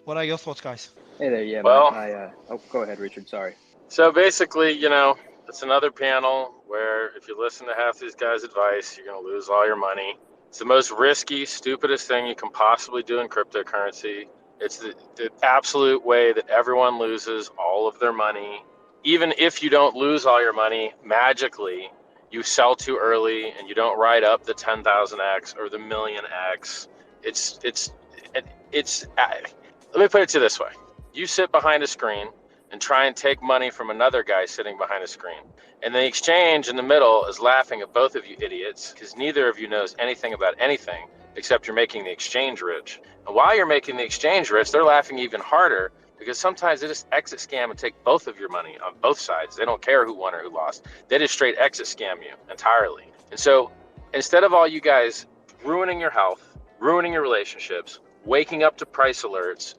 What are your thoughts, guys? Hey there, yeah, Well, oh, go ahead, Richard, sorry. so basically, it's another panel where if you listen to half these guys' advice, you're going to lose all your money. It's the most risky, stupidest thing you can possibly do in cryptocurrency. It's the absolute way that everyone loses all of their money. Even if you don't lose all your money, magically, you sell too early and you don't ride up the 10,000x or the million X. It's let me put it to you this way. You sit behind a screen and try and take money from another guy sitting behind a screen. And the exchange in the middle is laughing at both of you idiots because neither of you knows anything about anything except you're making the exchange rich. And while you're making the exchange rich, they're laughing even harder because sometimes they just exit scam and take both of your money on both sides. They don't care who won or who lost. They just straight exit scam you entirely. And so instead of all you guys ruining your health, ruining your relationships, waking up to price alerts,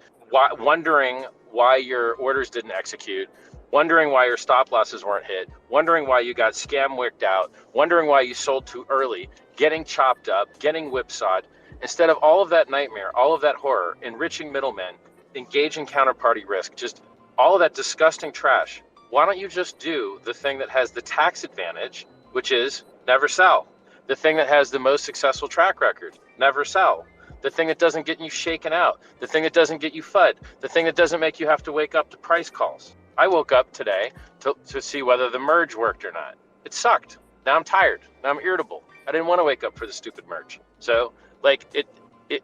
wondering why your orders didn't execute, wondering why your stop losses weren't hit, wondering why you got scam wicked out, wondering why you sold too early, getting chopped up, getting whipsawed. Instead of all of that nightmare, all of that horror, enriching middlemen, engaging counterparty risk, just all of that disgusting trash, why don't you just do the thing that has the tax advantage, which is never sell? The thing that has the most successful track record, never sell. The thing that doesn't get you shaken out, the thing that doesn't get you FUD, the thing that doesn't make you have to wake up to price calls. I woke up today to see whether the merge worked or not. It sucked. Now I'm tired. Now I'm irritable. I didn't want to wake up for the stupid merge. So,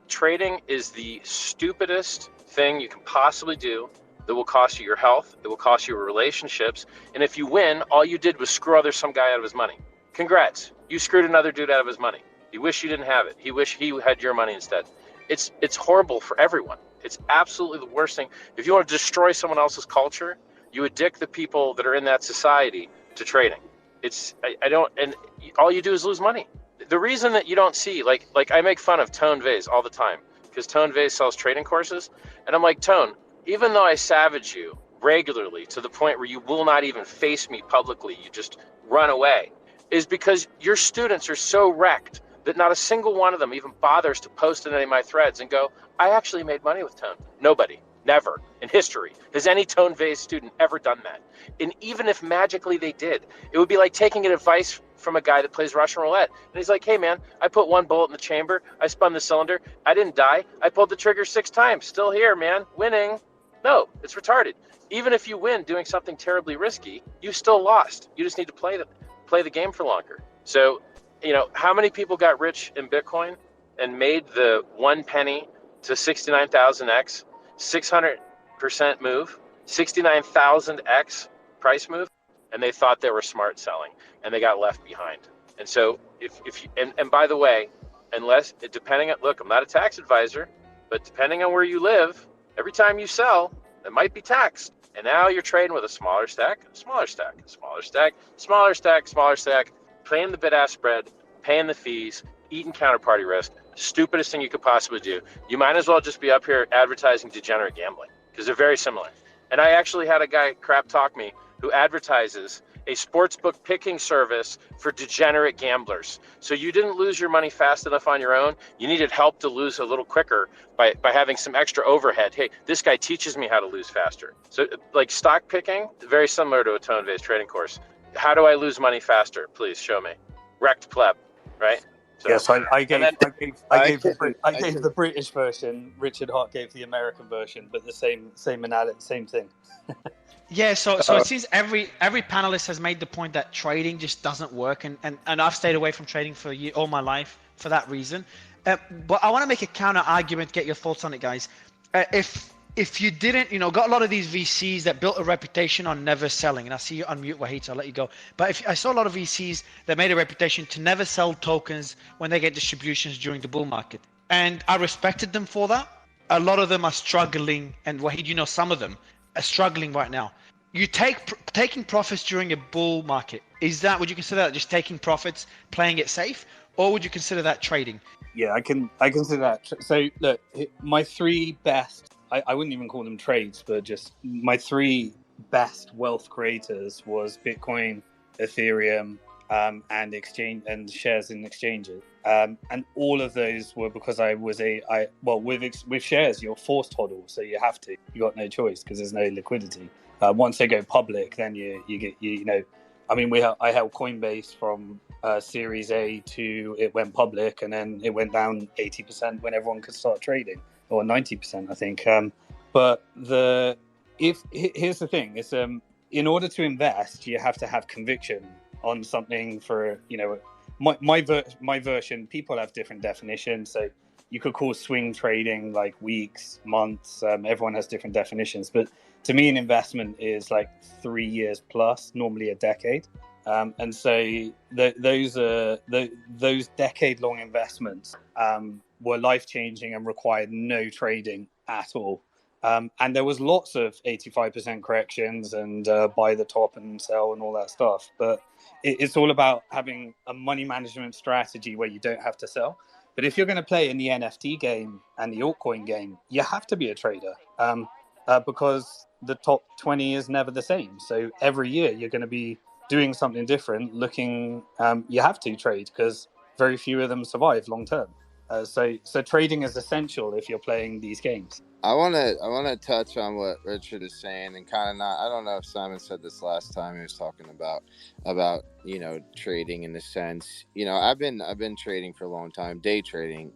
trading is the stupidest thing you can possibly do that will cost you your health, it will cost you your relationships, and if you win, all you did was screw some guy out of his money. Congrats. You screwed another dude out of his money. You wish you didn't have it. He wish he had your money instead. It's horrible for everyone. It's absolutely the worst thing. If you want to destroy someone else's culture, you addict the people that are in that society to trading. And all you do is lose money. The reason that you don't see, like I make fun of Tone Vase all the time because Tone Vase sells trading courses, and I'm like, Tone, even though I savage you regularly to the point where you will not even face me publicly, you just run away, is because your students are so wrecked that not a single one of them even bothers to post in any of my threads and go, I actually made money with Tone. Nobody, never in history has any Tone Vase student ever done that. And even if magically they did, it would be like taking advice from a guy that plays Russian roulette. And he's like, hey man, I put one bullet in the chamber, I spun the cylinder, I didn't die, I pulled the trigger 6 times, still here, man, winning. No, it's retarded. Even if you win doing something terribly risky, you still lost. You just need to play the game for longer. So, how many people got rich in Bitcoin and made the 1 penny to 69,000x, 600% move, 69,000x price move, and they thought they were smart selling, and they got left behind. And so, if you, and by the way, look, I'm not a tax advisor, but depending on where you live, every time you sell, it might be taxed. And now you're trading with a smaller stack, smaller stack, smaller stack, smaller stack, smaller stack, paying the bid-ask spread, paying the fees, eating counterparty risk. Stupidest thing you could possibly do. You might as well just be up here advertising degenerate gambling because they're very similar. And I actually had a guy crap talk me who advertises a sportsbook picking service for degenerate gamblers. So you didn't lose your money fast enough on your own. You needed help to lose a little quicker by having some extra overhead. Hey, this guy teaches me how to lose faster. So like stock picking, very similar to a Tone Vase trading course. How do I lose money faster? Please show me. Wrecked pleb, right? So, yes, I gave can- the British version. Richard Hart gave the American version, but the same thing. Yeah, so it seems every panelist has made the point that trading just doesn't work, and I've stayed away from trading for all my life for that reason. But I want to make a counter argument. Get your thoughts on it, guys. If you didn't, got a lot of these VCs that built a reputation on never selling, and I see you unmute Wahid, so I'll let you go. But if I saw a lot of VCs that made a reputation to never sell tokens when they get distributions during the bull market, and I respected them for that. A lot of them are struggling, and Wahid, some of them are struggling right now. You taking profits during a bull market. Would you consider that just taking profits, playing it safe, or would you consider that trading? Yeah, I consider that. So look, my 3 best, I wouldn't even call them trades, but just my 3 best wealth creators was Bitcoin, Ethereum, and exchange and shares in exchanges. And all of those were because with shares you're forced hodl, so you have to. You got no choice because there's no liquidity. Once they go public, then I held Coinbase from Series A to it went public, and then it went down 80% when everyone could start trading, or 90%, I think. But here's the thing: it's in order to invest, you have to have conviction on something. For my version, people have different definitions. So you could call swing trading like weeks, months. Everyone has different definitions, but to me, an investment is like 3 years plus, normally a decade. And so those decade-long investments were life-changing and required no trading at all. And there was lots of 85% corrections and buy the top and sell and all that stuff. But it's all about having a money management strategy where you don't have to sell. But if you're going to play in the NFT game and the altcoin game, you have to be a trader. Because the top 20 is never the same. So every year you're going to be doing something different, you have to trade because very few of them survive long term. So trading is essential if you're playing these games. I want to touch on what Richard is saying, and kind of not. I don't know if Simon said this last time he was talking about trading in the sense. I've been trading for a long time, day trading.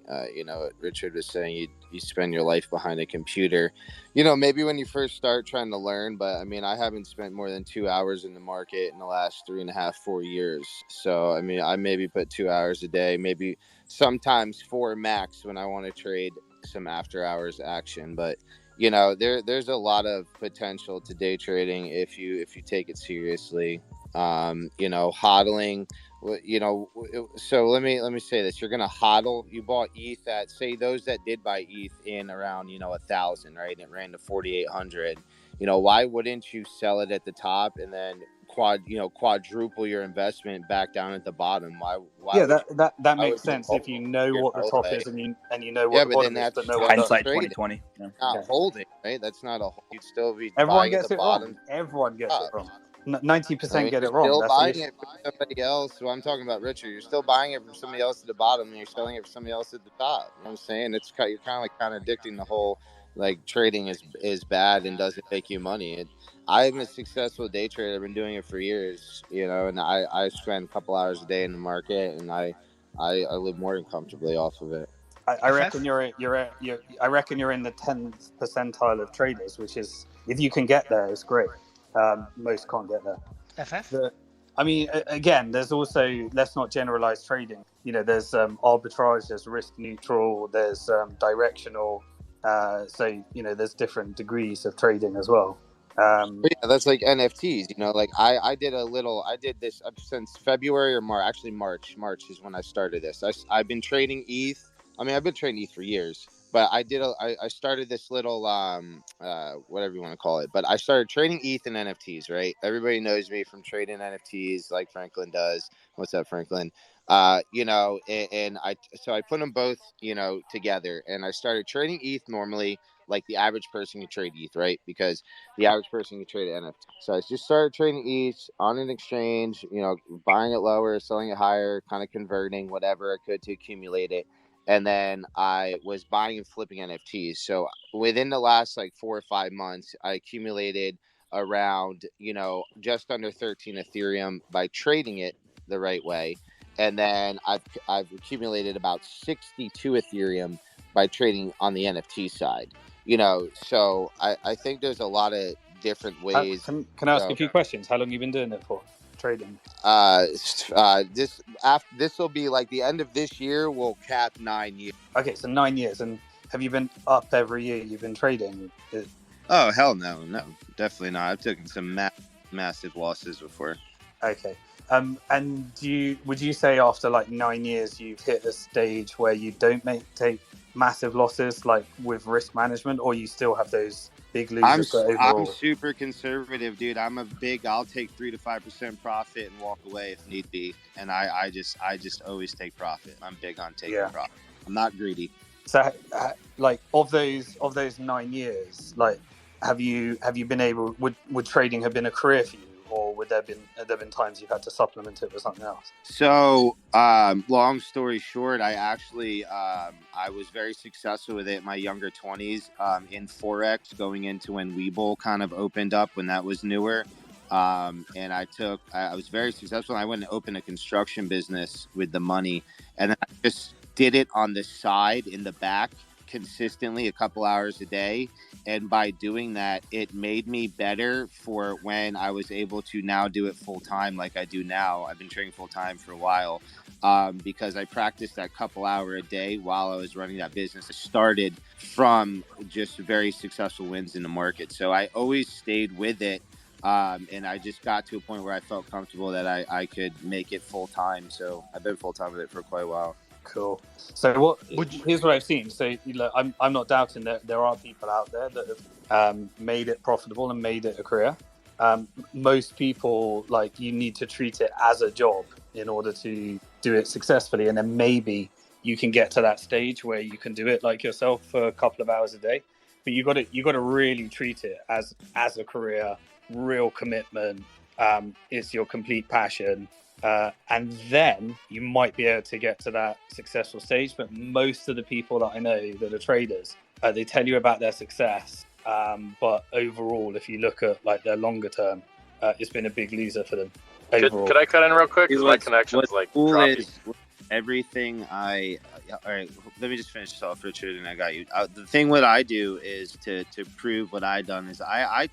Richard was saying you spend your life behind a computer. Maybe when you first start trying to learn, but I haven't spent more than 2 hours in the market in the last 3.5-4 years. So I maybe put 2 hours a day, maybe sometimes 4 max when I want to trade some after hours action. But there's a lot of potential to day trading if you take it seriously. Hodling, so let me say this: you're gonna hodl. You bought ETH at, say, those that did buy ETH in around 1,000, right? And it ran to 4,800. Why wouldn't you sell it at the top and then quadruple your investment back down at the bottom? Why that makes sense if you know what the top is and you know what the bottom is, but no hindsight 2020. Not holding, right? That's not a hold. You'd still be everyone buying gets at the it bottom. wrong. Everyone gets it wrong. 90% get it you're wrong. Still That's buying it from somebody else. Well, I'm talking about Richard. You're still buying it from somebody else at the bottom, and you're selling it from somebody else at the top. You know what I'm saying? You're kind of like contradicting the whole trading is bad and doesn't make you money. I'm a successful day trader. I've been doing it for years, and I spend a couple hours a day in the market, and I live more than comfortably off of it. I reckon you're in the 10th percentile of traders, which is, if you can get there, it's great. Most can't get there. FF? Again, there's also, let's not generalize trading. There's arbitrage, there's risk neutral, there's directional. There's different degrees of trading as well. That's like NFTs. I did this since February or March. Actually, March is when I started this. I've been trading ETH. I've been trading ETH for years, but I started this little whatever you want to call it. But I started trading ETH and NFTs. Right? Everybody knows me from trading NFTs, like Franklin does. What's up, Franklin? And I put them both, together, and I started trading ETH normally, like the average person can trade ETH, right? Because the average person can trade NFT. So I just started trading ETH on an exchange, buying it lower, selling it higher, kind of converting whatever I could to accumulate it. And then I was buying and flipping NFTs. So within the last 4 or 5 months, I accumulated around, just under 13 Ethereum by trading it the right way. And then I've accumulated about 62 Ethereum by trading on the NFT side. So I think there's a lot of different ways. Can I ask a few questions? How long have you been doing it for, trading? This will be the end of this year. We'll cap 9 years. Okay, so 9 years. And have you been up every year you've been trading? Oh, hell no, definitely not. I've taken some massive losses before. Okay. And would you say after 9 years you've hit a stage where you don't take massive losses with risk management, or you still have those big losers? I'm super conservative, dude. I'll take 3 to 5% profit and walk away if need be. And I just always take profit. I'm big on taking profit. I'm not greedy. So of those 9 years, have you been able, would trading have been a career for you, or would there have been times you've had to supplement it with something else? So, long story short, I actually I was very successful with it in my younger 20s in Forex, going into when Webull kind of opened up, when that was newer. And I was very successful. I went and opened a construction business with the money, and then I just did it on the side in the back consistently, a couple hours a day. And by doing that, it made me better for when I was able to now do it full time like I do now. I've been trading full time for a while because I practiced that couple hour a day while I was running that business. I started from just very successful wins in the market. So I always stayed with it. And I just got to a point where I felt comfortable that I could make it full time. So I've been full time with it for quite a while. Cool. So here's what I've seen. So I'm not doubting that there are people out there that have made it profitable and made it a career. Most people, like, you need to treat it as a job in order to do it successfully, and then maybe you can get to that stage where you can do it like yourself for a couple of hours a day. But you got to really treat it as a career, real commitment. It's your complete passion. And then you might be able to get to that successful stage. But most of the people that I know that are traders, they tell you about their success. But overall, if you look at like their longer term, it's been a big loser for them. Could I cut in real quick? Because my connection's like dropping. Everything all right, let me just finish this off, Richard, and I got you. The thing what I do is to prove what I done is I've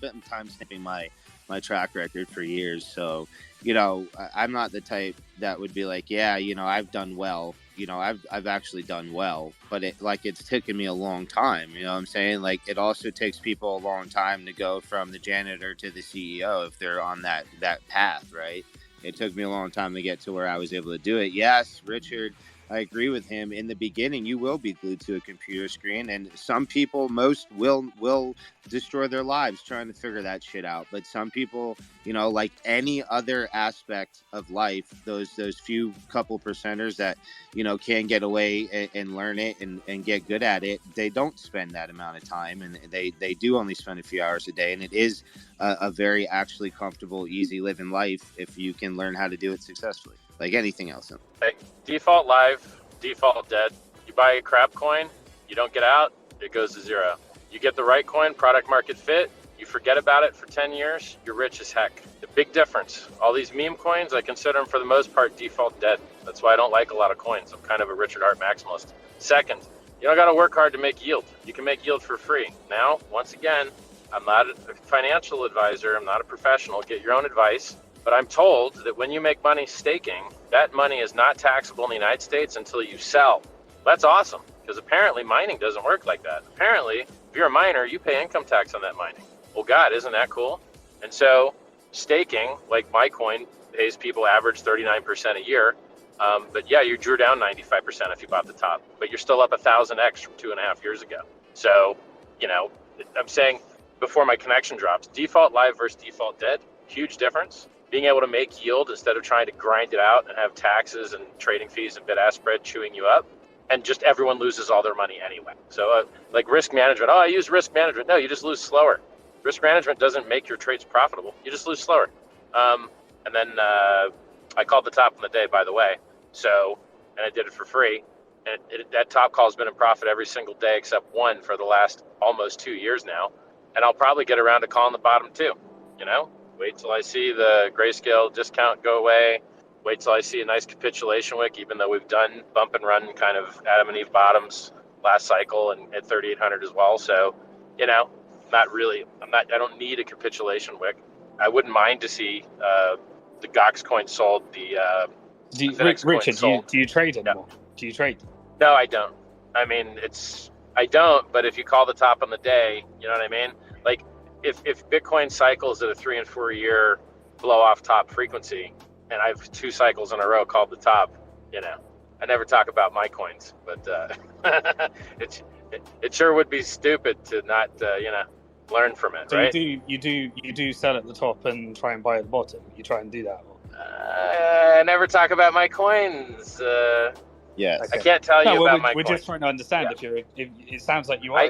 been timestamping my track record for years. So, I'm not the type that would be like, yeah, I've done well. I've actually done well, but it's taken me a long time. You know what I'm saying? Like, it also takes people a long time to go from the janitor to the CEO if they're on that path, right? It took me a long time to get to where I was able to do it. Yes, Richard, I agree with him. In the beginning, you will be glued to a computer screen, and some people, most will destroy their lives trying to figure that shit out. But some people, like any other aspect of life, those few couple percenters that, can get away and learn it and get good at it, they don't spend that amount of time, and they do only spend a few hours a day. And it is a very actually comfortable, easy living life if you can learn how to do it successfully, like anything else. Hey, default live, default dead. You buy a crap coin, you don't get out, it goes to zero. You get the right coin, product market fit, you forget about it for 10 years, you're rich as heck. The big difference, all these meme coins, I consider them for the most part default dead. That's why I don't like a lot of coins. I'm kind of a Richard Hart maximalist. Second, you don't got to work hard to make yield. You can make yield for free. Now, once again, I'm not a financial advisor. I'm not a professional. Get your own advice. But I'm told that when you make money staking, that money is not taxable in the United States until you sell. That's awesome, because apparently mining doesn't work like that. Apparently, if you're a miner, you pay income tax on that mining. Well, God, isn't that cool? And so staking, like my coin, pays people average 39% a year. But yeah, you drew down 95% if you bought the top, but you're still up 1,000x from 2.5 years ago. So, I'm saying before my connection drops, default live versus default dead, huge difference. Being able to make yield instead of trying to grind it out and have taxes and trading fees and bid-ask spread chewing you up, and just everyone loses all their money anyway. So like risk management, I use risk management. No, you just lose slower. Risk management doesn't make your trades profitable. You just lose slower. And then I called the top on the day, by the way. So, and I did it for free. And that top call has been in profit every single day except one for the last almost 2 years now. And I'll probably get around to calling the bottom too. Wait till I see the Grayscale discount go away. Wait till I see a nice capitulation wick, even though we've done bump and run kind of Adam and Eve bottoms last cycle and at 3,800 as well. So, I don't need a capitulation wick. I wouldn't mind to see the Gox coin sold, Richard, do you trade anymore? Yeah. Do you trade? No, I don't. I mean, I don't, but if you call the top on the day, you know what I mean? Like, if Bitcoin cycles at a 3 and 4 year blow off top frequency, and I've 2 cycles in a row called the top, I never talk about my coins, but it sure would be stupid to not, learn from it, so right? You do sell at the top and try and buy at the bottom. You try and do that. I never talk about my coins. Yes. I can't tell you about my coins. We're just trying to understand if it sounds like you are.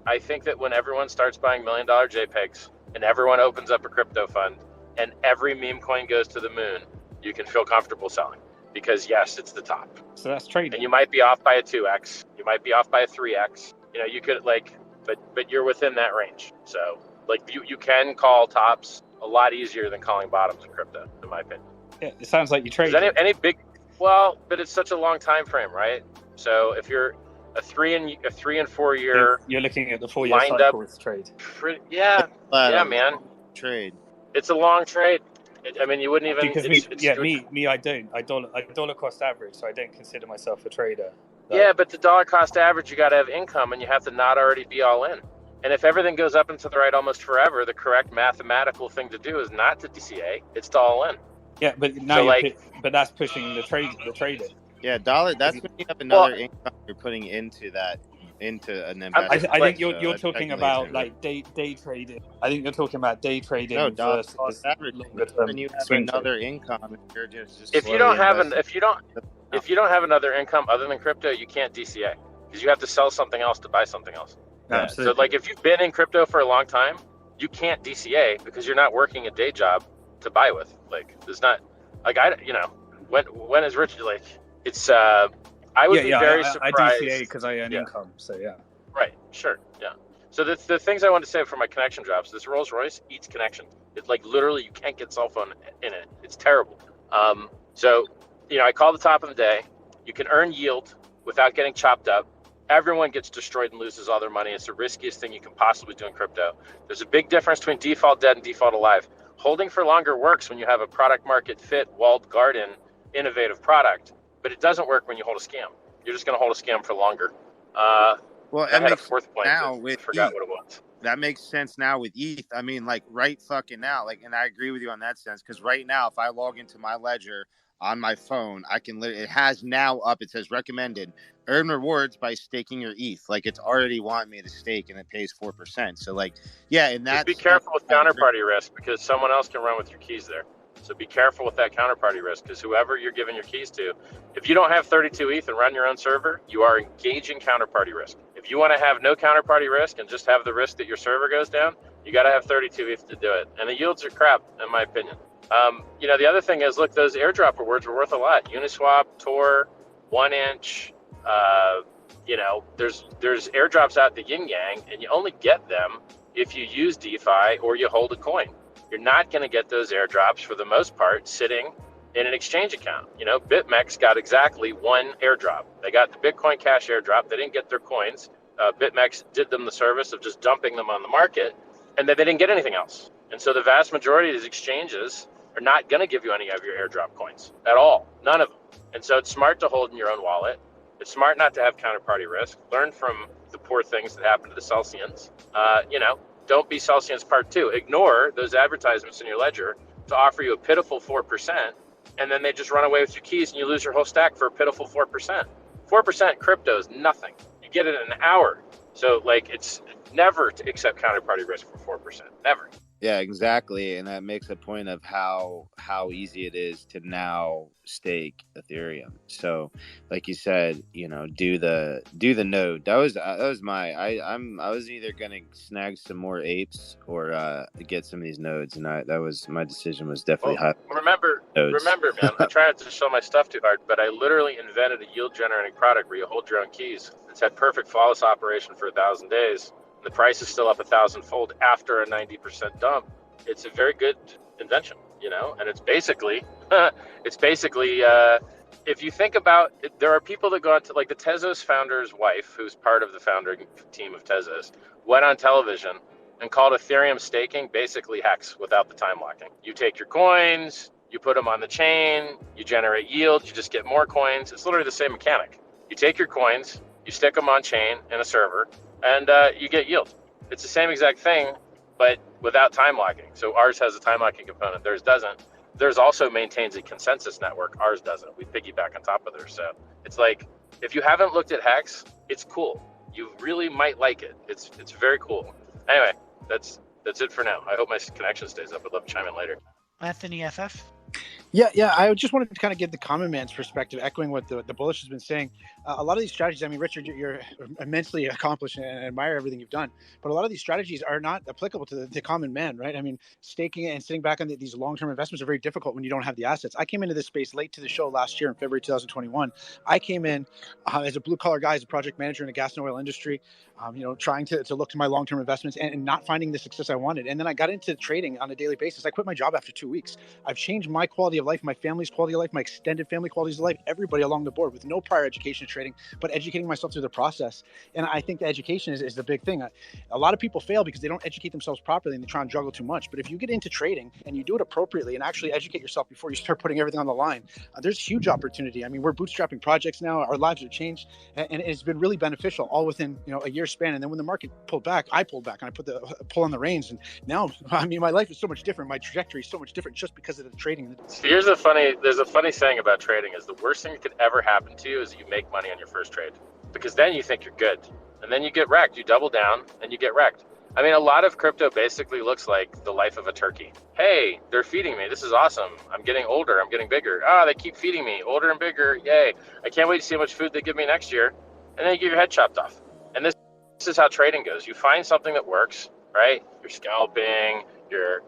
I think that when everyone starts buying $1 million JPEGs and everyone opens up a crypto fund and every meme coin goes to the moon, you can feel comfortable selling because yes, it's the top. So that's trading. And you might be off by a 2x, you might be off by a 3x. You know, you could but you're within that range. So like you can call tops a lot easier than calling bottoms in crypto, in my opinion. Yeah, it sounds like you trade. Any big? Well, but it's such a long time frame, right? So if you're a 3 and 4 year, you're looking at the 4 year cycle up, with trade. Yeah, man. Trade. It's a long trade. I mean, you wouldn't even. Because I don't. I dollar cost average, so I don't consider myself a trader. Yeah, but the dollar cost average, you got to have income, and you have to not already be all in. And if everything goes up and to the right almost forever, the correct mathematical thing to do is not to DCA; it's to all in. Yeah, but now but that's pushing the trader. Yeah, dollar. That's when you have another income you're putting into an investment. I think you're talking about like day trading. I think you're talking about day trading. No, dollar versus cost average. Then you have another income. You're just if you don't have another income other than crypto, you can't DCA because you have to sell something else to buy something else. Absolutely. So like if you've been in crypto for a long time, you can't DCA because you're not working a day job to buy with. Like there's not like when is Richard like it's I would be very surprised. I DCA because I earn income, so yeah. Right, sure, yeah. So the things I want to say for my connection drops, this Rolls Royce eats connection. It's like literally you can't get cell phone in it. It's terrible. So I call the top of the day. You can earn yield without getting chopped up. Everyone gets destroyed and loses all their money. It's the riskiest thing you can possibly do in crypto. There's a big difference between default dead and default alive. Holding for longer works when you have a product market fit, walled garden, innovative product, but it doesn't work when you hold a scam. You're just going to hold a scam for longer. Well, I had a fourth point. Now I forgot what it was. That makes sense now with ETH. I mean, like right fucking now, like, and I agree with you on that sense. Because right now, if I log into my ledger on my phone, I can it has now up. It says recommended earn rewards by staking your ETH. Like it's already wanting me to stake, and it pays 4%. So like, yeah, and that's just be careful with counterparty risk because someone else can run with your keys there. So be careful with that counterparty risk because whoever you're giving your keys to, if you don't have 32 ETH and run your own server, you are engaging counterparty risk. If you want to have no counterparty risk and just have the risk that your server goes down, you got to have 32 ETH to do it. And the yields are crap, in my opinion. The other thing is, look, those airdrop rewards were worth a lot. Uniswap, Tor, 1inch, there's airdrops out the yin yang, and you only get them if you use DeFi or you hold a coin. You're not going to get those airdrops for the most part sitting in an exchange account. BitMEX got exactly one airdrop. They got the Bitcoin Cash airdrop. They didn't get their coins. BitMEX did them the service of just dumping them on the market, and then they didn't get anything else. And so the vast majority of these exchanges are not going to give you any of your airdrop coins at all, none of them. And so it's smart to hold in your own wallet. It's smart not to have counterparty risk. Learn from the poor things that happen to the Celsians. Don't be Celsius Part 2. Ignore those advertisements in your ledger to offer you a pitiful 4%, and then they just run away with your keys and you lose your whole stack for a pitiful 4%. 4% crypto is nothing. You get it in an hour. So, it's never to accept counterparty risk for 4%. Never. Yeah, exactly. And that makes a point of how easy it is to now stake Ethereum. So, like you said, do the node. That was I was either gonna snag some more apes or get some of these nodes, and my decision was definitely high. Remember, man, I try not to show my stuff too hard, but I literally invented a yield generating product where you hold your own keys. It's had perfect flawless operation for 1,000 days. The price is still up 1,000-fold after a 90% dump. It's a very good invention, and it's basically, if you think about it, there are people that go out to, like the Tezos founder's wife, who's part of the founding team of Tezos, went on television and called Ethereum staking basically hex without the time locking. You take your coins, you put them on the chain, you generate yield, you just get more coins. It's literally the same mechanic. You take your coins, you stick them on chain in a server, and you get yield. It's the same exact thing, but without time locking. So ours has a time locking component. Theirs doesn't. Theirs also maintains a consensus network. Ours doesn't. We piggyback on top of theirs. So it's like, if you haven't looked at Hex, it's cool. You really might like it. It's very cool. Anyway, that's it for now. I hope my connection stays up. I'd love to chime in later. Anthony FF. Yeah. I just wanted to kind of give the common man's perspective, echoing what the Bullish has been saying. A lot of these strategies, I mean, Richard, you're immensely accomplished and I admire everything you've done, but a lot of these strategies are not applicable to the common man, right? I mean, staking and sitting back on these long-term investments are very difficult when you don't have the assets. I came into this space late to the show last year in February 2021. I came in as a blue-collar guy, as a project manager in the gas and oil industry, trying to look to my long-term investments and not finding the success I wanted. And then I got into trading on a daily basis. I quit my job after 2 weeks. I've changed my quality of life, my family's quality of life, my extended family qualities of life, everybody along the board with no prior education in trading, but educating myself through the process. And I think the education is the big thing. A lot of people fail because they don't educate themselves properly and they try and juggle too much. But if you get into trading and you do it appropriately and actually educate yourself before you start putting everything on the line, there's huge opportunity. I mean, we're bootstrapping projects now. Our lives have changed and it's been really beneficial all within a year span. And then when the market pulled back, I pulled back and I put the pull on the reins. And now, I mean, my life is so much different. My trajectory is so much different just because of the trading. There's a funny saying about trading is the worst thing that could ever happen to you is you make money on your first trade, because then you think you're good and then you get wrecked. You double down and you get wrecked. I mean, a lot of crypto basically looks like the life of a turkey. Hey, they're feeding me. This is awesome. I'm getting older. I'm getting bigger. They keep feeding me older and bigger. Yay. I can't wait to see how much food they give me next year. And then you get your head chopped off. And this is how trading goes. You find something that works, right? You're scalping, you're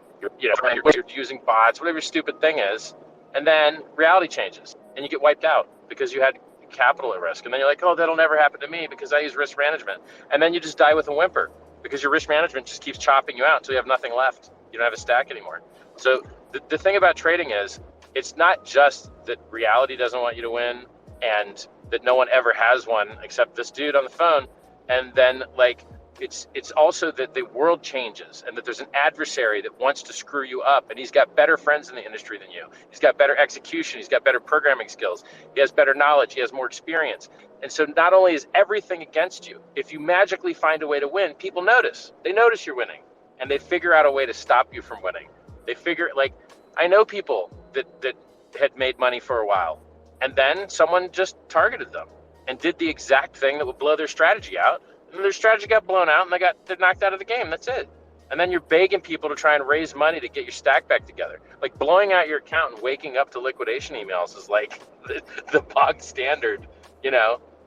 using bots, whatever your stupid thing is. And then reality changes and you get wiped out because you had capital at risk. And then you're like, oh, that'll never happen to me because I use risk management. And then you just die with a whimper because your risk management just keeps chopping you out until you have nothing left. You don't have a stack anymore. So the thing about trading is it's not just that reality doesn't want you to win and that no one ever has one except this dude on the phone. And then it's also that the world changes and that there's an adversary that wants to screw you up, and he's got better friends in the industry than you. He's got better execution. He's got better programming skills. He has better knowledge. He has more experience. And so not only is everything against you, if you magically find a way to win, people notice. They notice you're winning and they figure out a way to stop you from winning. They figure, I know people that had made money for a while and then someone just targeted them and did the exact thing that would blow their strategy out. And their strategy got blown out and they're knocked out of the game. That's it. And then you're begging people to try and raise money to get your stack back together. Like blowing out your account and waking up to liquidation emails is like the bog standard,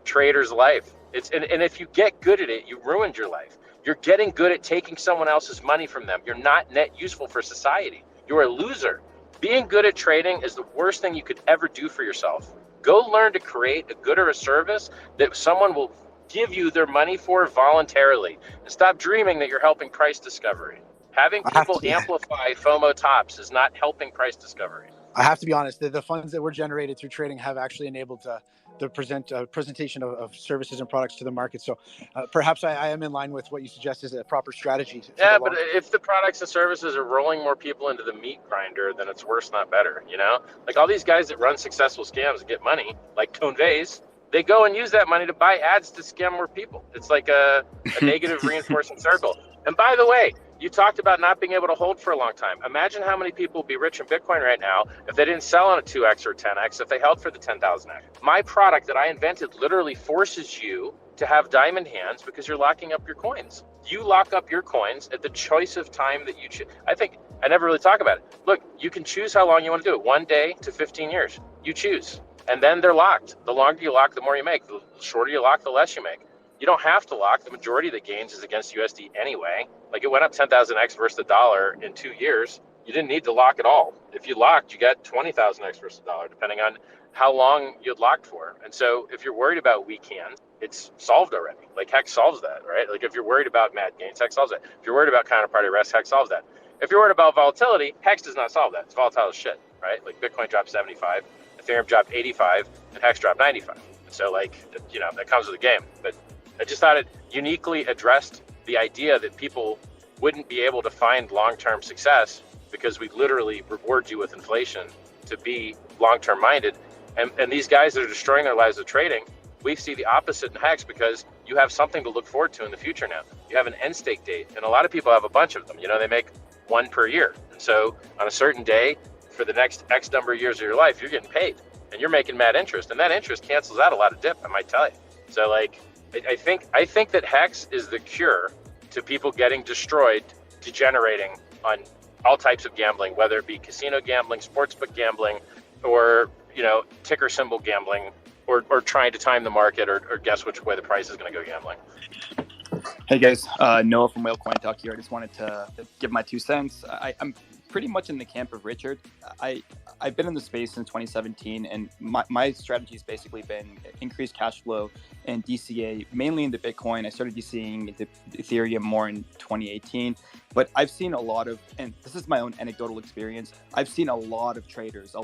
trader's life. And if you get good at it, you ruined your life. You're getting good at taking someone else's money from them. You're not net useful for society. You're a loser. Being good at trading is the worst thing you could ever do for yourself. Go learn to create a good or a service that someone will give you their money for voluntarily, and stop dreaming that you're helping price discovery. Having people amplify FOMO tops is not helping price discovery. I have to be honest, the funds that were generated through trading have actually enabled the presentation of services and products to the market. So perhaps I am in line with what you suggest is a proper strategy. Yeah, but if the products and services are rolling more people into the meat grinder, then it's worse, not better, Like all these guys that run successful scams and get money, like Coinbase, they go and use that money to buy ads to scam more people. It's like a negative reinforcing circle. And by the way, you talked about not being able to hold for a long time. Imagine how many people would be rich in Bitcoin right now if they didn't sell on a 2x or 10x, if they held for the 10,000x. My product that I invented literally forces you to have diamond hands because you're locking up your coins. You lock up your coins at the choice of time that you choose. I think I never really talk about it. Look, you can choose how long you want to do it. 1 day to 15 years. You choose. And then they're locked. The longer you lock, the more you make. The shorter you lock, the less you make. You don't have to lock. The majority of the gains is against USD anyway. Like it went up 10,000x versus the dollar in 2 years. You didn't need to lock at all. If you locked, you got 20,000x versus the dollar, depending on how long you'd locked for. And so if you're worried about weak hands, it's solved already. Like Hex solves that, right? Like if you're worried about mad gains, Hex solves that. If you're worried about counterparty risk, Hex solves that. If you're worried about volatility, Hex does not solve that. It's volatile as shit, right? Like Bitcoin dropped 75. Ethereum dropped 85 and Hex dropped 95. So that comes with the game. But I just thought it uniquely addressed the idea that people wouldn't be able to find long-term success because we literally reward you with inflation to be long-term minded. And these guys that are destroying their lives with trading, we see the opposite in Hex because you have something to look forward to in the future now. You have an end stake date. And a lot of people have a bunch of them. They make one per year. And so on a certain day, for the next X number of years of your life, you're getting paid and you're making mad interest, and that interest cancels out a lot of dip, I might tell you. So I think that Hex is the cure to people getting destroyed, degenerating on all types of gambling, whether it be casino gambling, sportsbook gambling, or ticker symbol gambling, or trying to time the market or guess which way the price is going to go gambling. Hey guys, Noah from Whale Coin Talk here. I just wanted to give my 2 cents. I'm pretty much in the camp of Richard. I've been in the space since 2017, and my strategy has basically been increased cash flow and DCA, mainly into Bitcoin. I started DCAing into Ethereum more in 2018, but I've seen a lot of, and this is my own anecdotal experience, I've seen a lot of traders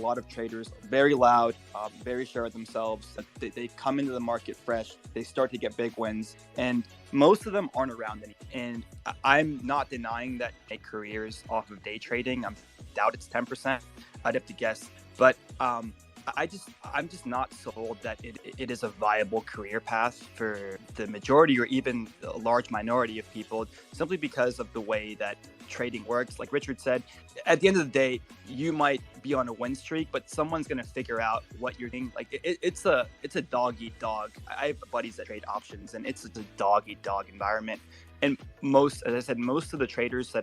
very loud, very sure of themselves. They come into the market fresh, they start to get big wins, and most of them aren't around anymore. And I'm not denying that make careers off of day trading. I doubt it's 10%. I'd have to guess, but I'm just not sold that it is a viable career path for the majority or even a large minority of people, simply because of the way that trading works. Like Richard said, at the end of the day, you might be on a win streak, but someone's going to figure out what you're doing. Like it's a dog eat dog. I have buddies that trade options, and it's a dog eat dog environment. And most of the traders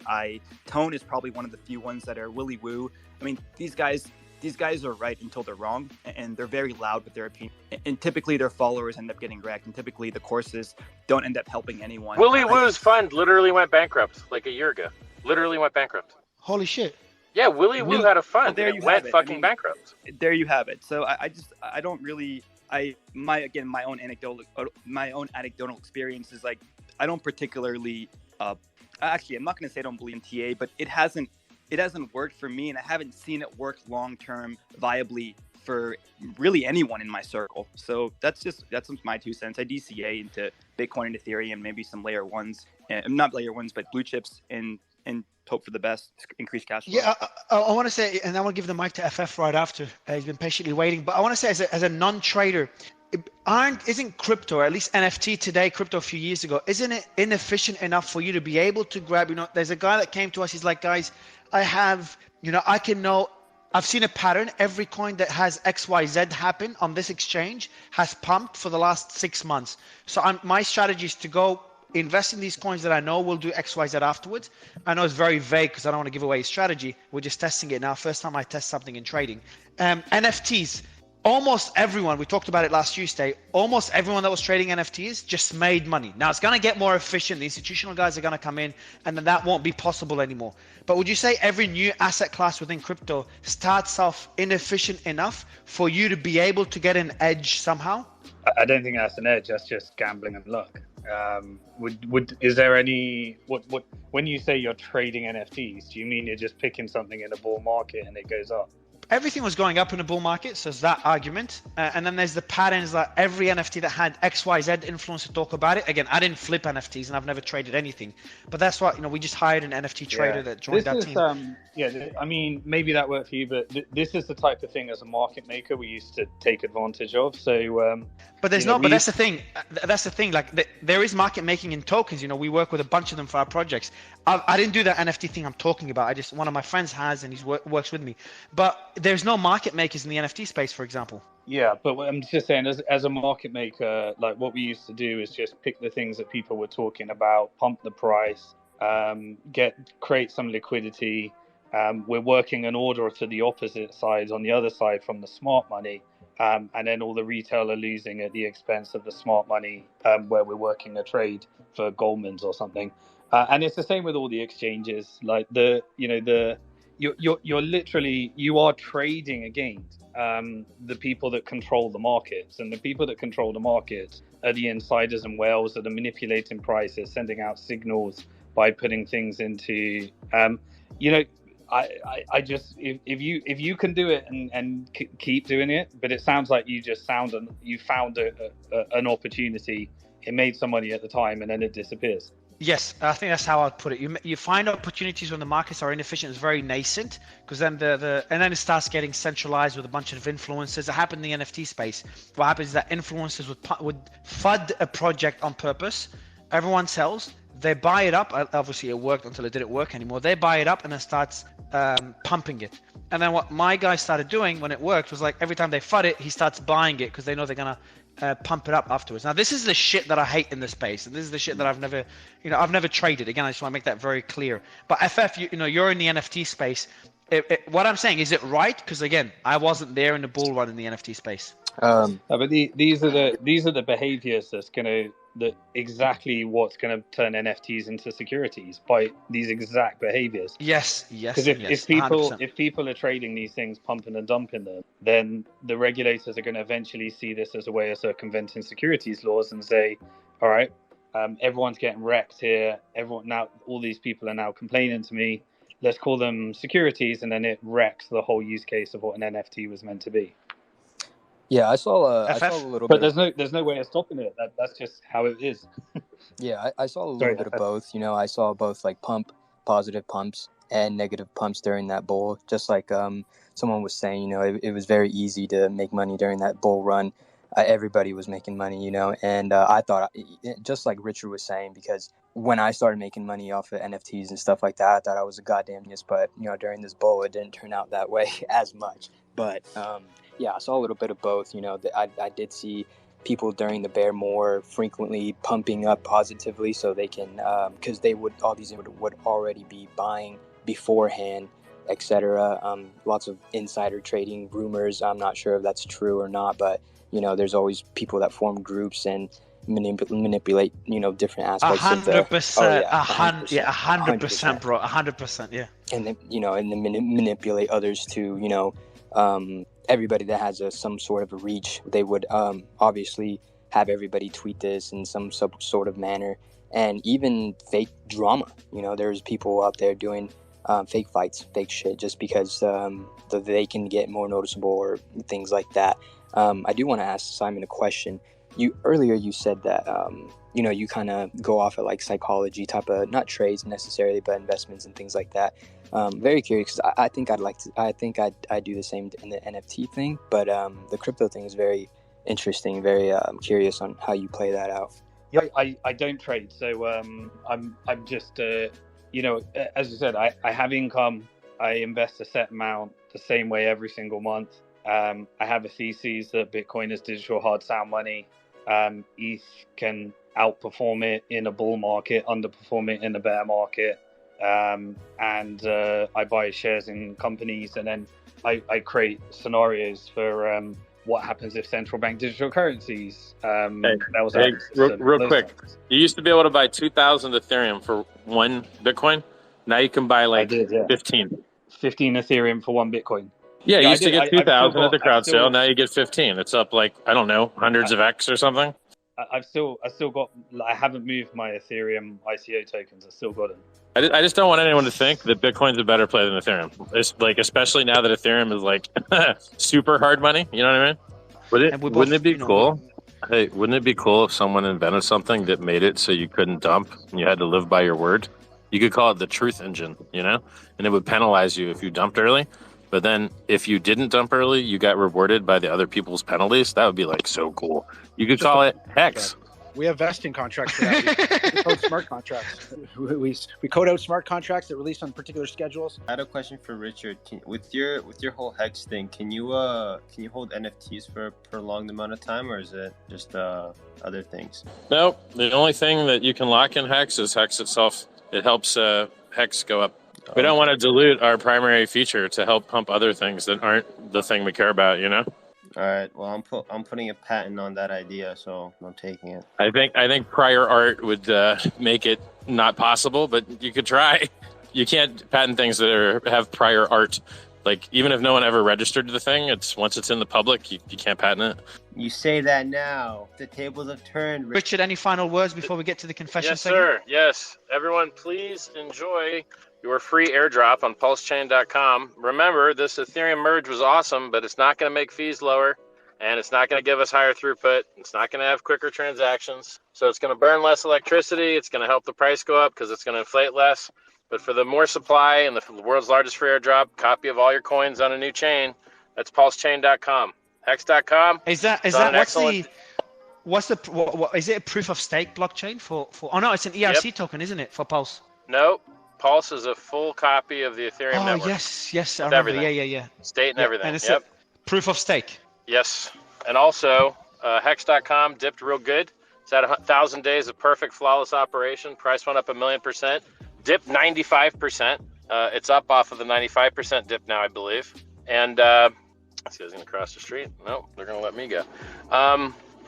Tone is probably one of the few ones that are willy woo. I mean, these guys are right until they're wrong, and they're very loud with their opinion. And typically their followers end up getting wrecked, and typically the courses don't end up helping anyone. Willy Woo's fund literally went bankrupt like a year ago. Literally went bankrupt. Holy shit. Yeah, Willy Woo had a fund. There and you it went have it. fucking bankrupt. There you have it. So I don't really, my own anecdotal experience is like, I don't particularly, actually, I'm not going to say I don't believe in TA, but it hasn't worked for me, and I haven't seen it work long-term viably for really anyone in my circle. So that's my 2 cents. I DCA into Bitcoin and Ethereum, maybe some layer ones, not layer ones, but blue chips, and hope for the best, increase cash flow. Yeah, I want to say, and I want to give the mic to FF right after. He's been patiently waiting, but I want to say as a non-trader, isn't crypto, or at least NFT today, crypto a few years ago, isn't it inefficient enough for you to be able to grab, there's a guy that came to us, he's like, guys, I've seen a pattern. Every coin that has XYZ happen on this exchange has pumped for the last 6 months. So my strategy is to go invest in these coins that I know will do XYZ afterwards. I know it's very vague because I don't want to give away his strategy. We're just testing it now. First time I test something in trading. NFTs. Almost everyone, we talked about it last Tuesday, almost everyone that was trading NFTs just made money. Now it's going to get more efficient. The institutional guys are going to come in, and then that won't be possible anymore. But would you say every new asset class within crypto starts off inefficient enough for you to be able to get an edge somehow? I don't think that's an edge. That's just gambling and luck. Is there any, when you say you're trading NFTs, do you mean you're just picking something in a bull market and it goes up? Everything was going up in the bull market, so there's that argument. And then there's the patterns that every NFT that had XYZ influence to talk about it. Again, I didn't flip NFTs and I've never traded anything. But that's what, we just hired an NFT trader that joined our team. I mean, maybe that worked for you, but this is the type of thing as a market maker we used to take advantage of. So, but there's but that's the thing. That's the thing. Like there is market making in tokens. We work with a bunch of them for our projects. I didn't do that NFT thing I'm talking about. One of my friends has, and he works with me. But there's no market makers in the NFT space, for example. Yeah, but I'm just saying, as a market maker, like what we used to do is just pick the things that people were talking about, pump the price, create some liquidity. We're working an order to the opposite side on the other side from the smart money. And then all the retail are losing at the expense of the smart money, where we're working a trade for Goldman's or something. And it's the same with all the exchanges. Like you're literally, you are trading against the people that control the markets, and the people that control the markets are the insiders and whales that are manipulating prices, sending out signals by putting things into, I just, if you can do it and keep doing it, but it sounds like you found an opportunity. It made some money at the time and then it disappears. Yes, I think that's how I'd put it. You find opportunities when the markets are inefficient. It's very nascent, because then and then it starts getting centralized with a bunch of influencers. It happened in the NFT space. What happens is that influencers would FUD a project on purpose. Everyone sells. They buy it up. Obviously, it worked until it didn't work anymore. They buy it up and then starts pumping it. And then what my guy started doing when it worked was, like, every time they FUD it, he starts buying it because they know they're gonna pump it up afterwards. Now, this is the shit that I hate in the space, and this is the shit that I've never traded. Again, I just want to make that very clear. But FF, you're in the NFT space. What I'm saying, is it right? Because again, I wasn't there in the bull run in the NFT space. But these are the behaviors that exactly what's going to turn NFTs into securities, by these exact behaviors. Yes. Because if people are trading these things, pumping and dumping them, then the regulators are going to eventually see this as a way of circumventing securities laws and say, all right, everyone's getting wrecked here. All these people are now complaining to me. Let's call them securities, and then it wrecks the whole use case of what an NFT was meant to be. Yeah, I saw a little but bit. But there's no way of stopping it. That's just how it is. Yeah, I saw a little bit of both. I saw both like positive pumps and negative pumps during that bull. Just like someone was saying, it was very easy to make money during that bull run. Everybody was making money, and I thought, just like Richard was saying, because when I started making money off of NFTs and stuff like that, I thought I was a goddamn genius. But during this bull, it didn't turn out that way as much. But yeah, I saw a little bit of both. I did see people during the bear more frequently pumping up positively, so they can, because all these would already be buying beforehand, etc. Lots of insider trading rumors. I'm not sure if that's true or not, but there's always people that form groups and manipulate different aspects 100%. 100%, bro. 100%, yeah. And then manipulate others to everybody that has some sort of a reach. They would obviously have everybody tweet this in some sort of manner, and even fake drama. There's people out there doing fake fights, fake shit, just because they can get more noticeable or things like that. I do want to ask Simon a question. Earlier you said that you kind of go off of like psychology type of, not trades necessarily, but investments and things like that. Very curious, because I think I'd do the same in the NFT thing, but the crypto thing is very interesting. Very curious on how you play that out. Yeah, I don't trade, so I'm just as you said, I have income. I invest a set amount the same way every single month. I have a thesis that Bitcoin is digital hard sound money. ETH can outperform it in a bull market, underperform it in a bear market. And I buy shares in companies, and then I create scenarios for what happens if central bank digital currencies. Real quick, you used to be able to buy 2,000 Ethereum for one Bitcoin. Now you can buy 15 Ethereum for one Bitcoin. Yeah, you used to get 2,000 at the crowd sale. Now you get 15. It's up hundreds of X or something. I haven't moved my Ethereum ICO tokens. I still got them. I just don't want anyone to think that Bitcoin's a better play than Ethereum. It's especially now that Ethereum is super hard money. You know what I mean? Wouldn't it be cool? Hey, wouldn't it be cool if someone invented something that made it so you couldn't dump and you had to live by your word? You could call it the truth engine, and it would penalize you if you dumped early. But then if you didn't dump early, you got rewarded by the other people's penalties. That would be so cool. You could call it Hex. We have vesting contracts for that. We code smart contracts. We code out smart contracts that release on particular schedules. I had a question for Richard. With your whole Hex thing, can you hold NFTs for a prolonged amount of time, or is it just other things? No, the only thing that you can lock in Hex is Hex itself. It helps Hex go up. We don't want to dilute our primary feature to help pump other things that aren't the thing we care about, All right. Well, I'm putting a patent on that idea, so I'm taking it. I think prior art would make it not possible, but you could try. You can't patent things that have prior art. Even if no one ever registered the thing, once it's in the public, you can't patent it. You say that now. The tables have turned. Richard, any final words before we get to the confession? Yes, sir. Yes. Everyone, please enjoy your free airdrop on pulsechain.com. Remember, this Ethereum merge was awesome, but it's not going to make fees lower, and it's not going to give us higher throughput. It's not going to have quicker transactions. So it's going to burn less electricity. It's going to help the price go up because it's going to inflate less. But for the more supply and the world's largest free airdrop, copy of all your coins on a new chain, that's pulsechain.com. Hex.com. Is it a proof of stake blockchain for oh no, it's an ERC token, isn't it, for Pulse? No. Pulse is a full copy of the Ethereum network. Yes, I remember. Everything. Yeah. State and everything. And it's a proof of stake. Yes. And also, Hex.com dipped real good. It's had 1,000 days of perfect, flawless operation. Price went up 1,000,000%. Dipped 95%. It's up off of the 95% dip now, I believe. And this guy's going to cross the street. No, they're going to let me go.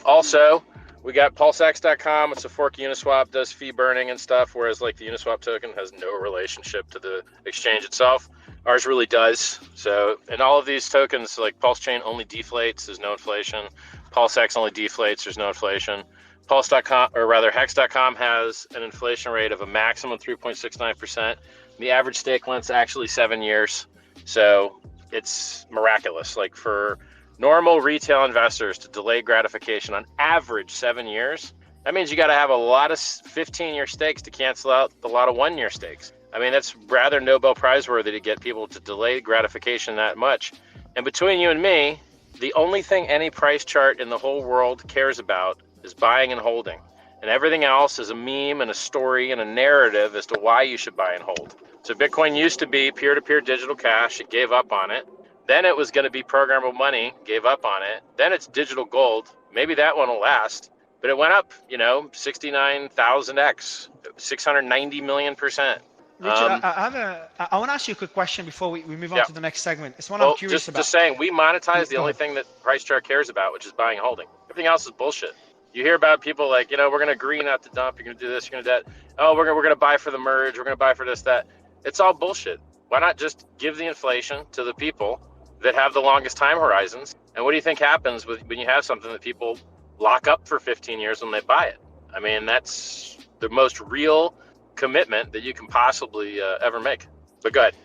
Also, we got PulseX.com. It's a fork Uniswap, does fee burning and stuff, whereas like the Uniswap token has no relationship to the exchange itself. Ours really does. So, and all of these tokens, like Pulse Chain only deflates, there's no inflation. PulseX only deflates, there's no inflation. Pulse.com, or rather Hex.com, has an inflation rate of a maximum 3.69%. The average stake length's actually 7 years. So it's miraculous. Like for normal retail investors to delay gratification on average 7 years, that means you got to have a lot of 15-year stakes to cancel out a lot of 1-year stakes. I mean, that's rather Nobel Prize worthy to get people to delay gratification that much. And between you and me, the only thing any price chart in the whole world cares about is buying and holding. And everything else is a meme and a story and a narrative as to why you should buy and hold. So Bitcoin used to be peer-to-peer digital cash. It gave up on it. Then it was going to be programmable money, gave up on it. Then it's digital gold. Maybe that one will last. But it went up, 69,000x, 690 million%. Richard, I want to ask you a quick question before we move on to the next segment. It's one I'm curious about. Just saying, we monetize the only thing that price chart cares about, which is buying and holding. Everything else is bullshit. You hear about people like, we're going to agree not to dump. You're going to do this, you're going to do that. Oh, we're going to buy for the merge. We're going to buy for this, that. It's all bullshit. Why not just give the inflation to the people that have the longest time horizons? And what do you think happens when you have something that people lock up for 15 years when they buy it? I mean, that's the most real commitment that you can possibly ever make. But go ahead.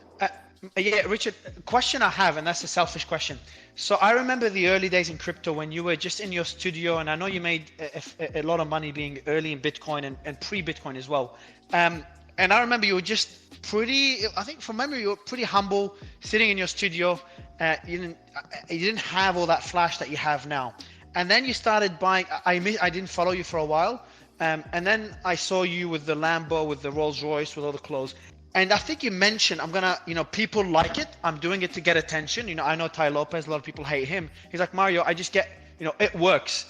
Yeah, Richard, question I have, and that's a selfish question. So I remember the early days in crypto when you were just in your studio, and I know you made a lot of money being early in Bitcoin and pre-Bitcoin as well. And I remember you were just pretty, I think from memory, you were pretty humble, sitting in your studio. You didn't have all that flash that you have now. And then you started buying, I didn't follow you for a while. And then I saw you with the Lambo, with the Rolls Royce, with all the clothes. And I think you mentioned, people like it. I'm doing it to get attention. I know Tai Lopez, a lot of people hate him. He's like, Mario, I just get, it works.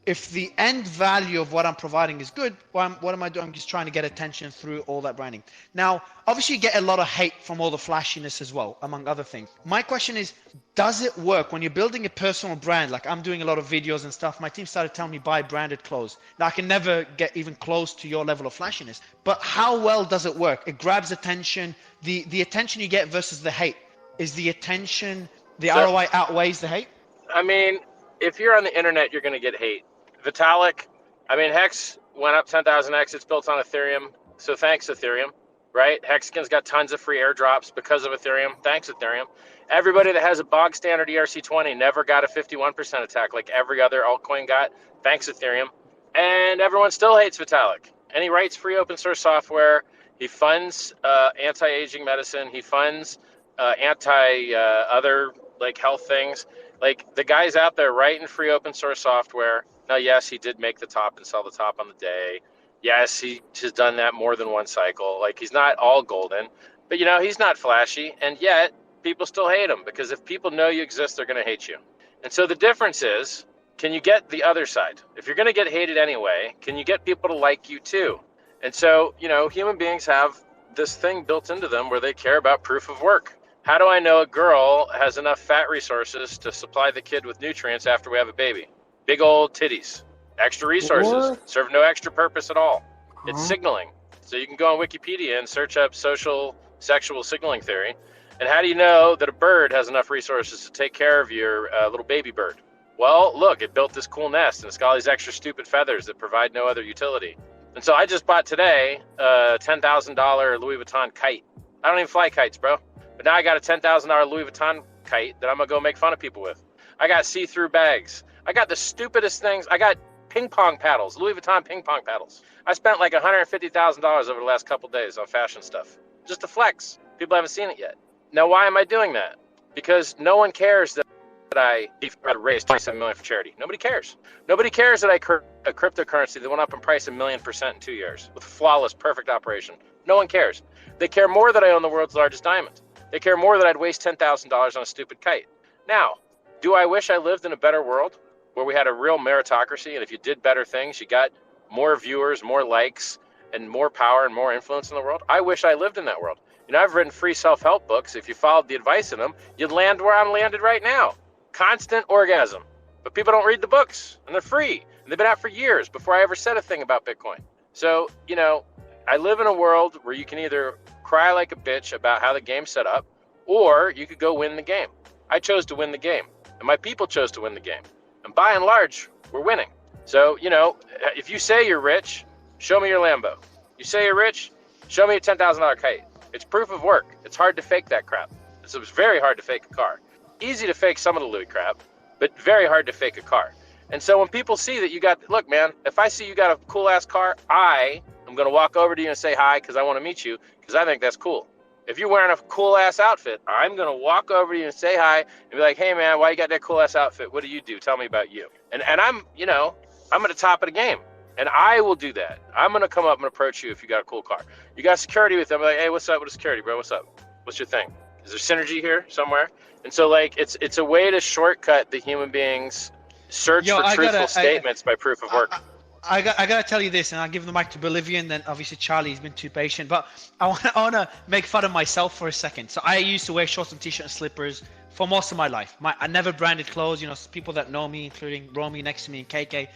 If the end value of what I'm providing is good, what am I doing? I'm just trying to get attention through all that branding. Now, obviously you get a lot of hate from all the flashiness as well, among other things. My question is, does it work when you're building a personal brand? Like I'm doing a lot of videos and stuff. My team started telling me buy branded clothes. Now I can never get even close to your level of flashiness, but how well does it work? It grabs attention. The attention you get versus the hate. Is the attention, the ROI outweighs the hate? I mean, if you're on the internet, you're going to get hate. Vitalik, Hex went up 10,000x. It's built on Ethereum. So thanks, Ethereum, right? Hexagon's got tons of free airdrops because of Ethereum. Thanks, Ethereum. Everybody that has a bog standard ERC20 never got a 51% attack like every other altcoin got. Thanks, Ethereum. And everyone still hates Vitalik. And he writes free open source software. He funds anti-aging medicine. He funds other health things. Like the guy's out there writing free open source software. Now, yes, he did make the top and sell the top on the day. Yes, he has done that more than one cycle. Like he's not all golden, but he's not flashy. And yet people still hate him because if people know you exist, they're going to hate you. And so the difference is, can you get the other side? If you're going to get hated anyway, can you get people to like you too? And so, human beings have this thing built into them where they care about proof of work. How do I know a girl has enough fat resources to supply the kid with nutrients after we have a baby? Big old titties, extra resources, serve no extra purpose at all. It's signaling. So you can go on Wikipedia and search up social sexual signaling theory. And how do you know that a bird has enough resources to take care of your little baby bird? Well, look, it built this cool nest and it's got all these extra stupid feathers that provide no other utility. And so I just bought today a $10,000 Louis Vuitton kite. I don't even fly kites, bro. But now I got a $10,000 Louis Vuitton kite that I'm going to go make fun of people with. I got see-through bags. I got the stupidest things. I got ping pong paddles, Louis Vuitton ping pong paddles. I spent like $150,000 over the last couple of days on fashion stuff. Just to flex. People haven't seen it yet. Now, why am I doing that? Because no one cares that I raised $27 million for charity. Nobody cares. Nobody cares that I a cryptocurrency that went up in price 1,000,000% in 2 years with flawless, perfect operation. No one cares. They care more that I own the world's largest diamond. They care more that I'd waste $10,000 on a stupid kite. Now, do I wish I lived in a better world where we had a real meritocracy, and if you did better things, you got more viewers, more likes, and more power and more influence in the world. I wish I lived in that world. You know, I've written free self-help books. If you followed the advice in them, you'd land where I'm landed right now. Constant orgasm. But people don't read the books, and they're free. And they've been out for years before I ever said a thing about Bitcoin. So, you know, I live in a world where you can either cry like a bitch about how the game's set up, or you could go win the game. I chose to win the game, and my people chose to win the game. And by and large, we're winning. So, you know, if you say you're rich, show me your Lambo. You say you're rich, show me a $10,000 kite. It's proof of work. It's hard to fake that crap. It's very hard to fake a car. Easy to fake some of the Louis crap, but very hard to fake a car. And so when people see that you got, look, man, if I see you got a cool ass car, I am going to walk over to you and say hi because I want to meet you because I think that's cool. If you're wearing a cool ass outfit, I'm going to walk over to you and say hi and be like, hey, man, why you got that cool ass outfit? What do you do? Tell me about you. And I'm, you know, I'm at the top of the game. And I will do that. I'm going to come up and approach you if you got a cool car. You got security with them. I'm like, hey, what's up with the security, bro? What's up? What's your thing? Is there synergy here somewhere? And so, like, it's a way to shortcut the human being's search for truthful statements by proof of work. I got to tell you this, and I'll give the mic to Bolivian, then obviously Charlie's been too patient. But I want to make fun of myself for a second. So I used to wear shorts and T-shirt and slippers for most of my life. I never branded clothes. You know, people that know me, including Romy next to me and KK,